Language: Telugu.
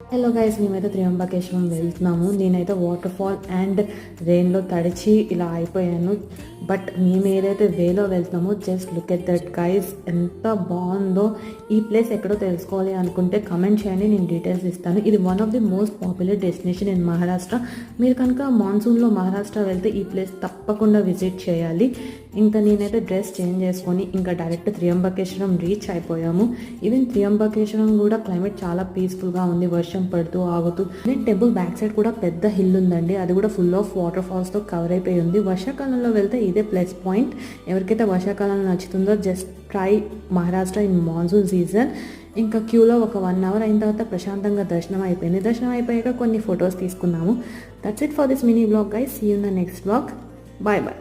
హలో గైస్, మేమైతే త్రియంబకేశ్వరం వెళ్తున్నాము. నేనైతే వాటర్ ఫాల్ అండ్ రెయిన్లో తడిచి ఇలా అయిపోయాను. బట్ మేము ఏదైతే వేలో వెళ్తున్నామో just look at that guys, ఎంత బాగుందో. ఈ ప్లేస్ ఎక్కడో తెలుసుకోవాలి అనుకుంటే కమెంట్ చేయండి, నేను డీటెయిల్స్ ఇస్తాను. ఇది one of the most popular destination in Maharashtra. మీరు కనుక మాన్సూన్లో మహారాష్ట్ర వెళ్తే ఈ ప్లేస్ తప్పకుండా విజిట్ చేయాలి. ఇంకా నేనైతే డ్రెస్ చేంజ్ చేసుకొని ఇంకా డైరెక్ట్ త్రియంబకేశ్వరం రీచ్ అయిపోయాము. ఈవెన్ త్రియంబకేశ్వరం కూడా క్లైమేట్ చాలా పీస్ఫుల్గా ఉంది, వర్షం పడుతూ ఆగుతూ. నేను టెంపుల్ బ్యాక్ సైడ్ కూడా పెద్ద హిల్ ఉందండి, అది కూడా ఫుల్ ఆఫ్ వాటర్ ఫాల్స్తో కవర్ అయిపోయి ఉంది. వర్షాకాలంలో వెళ్తే ఇదే ప్లస్ పాయింట్. ఎవరికైతే వర్షాకాలం నచ్చుతుందో just try Maharashtra in monsoon season. ఇంకా క్యూలో ఒక 1 అవర్ అయిన తర్వాత ప్రశాంతంగా దర్శనం అయిపోయింది. దర్శనం అయిపోయాక కొన్ని ఫొటోస్ తీసుకున్నాము. That's it for this mini vlog guys. See you in the next vlog. Bye bye.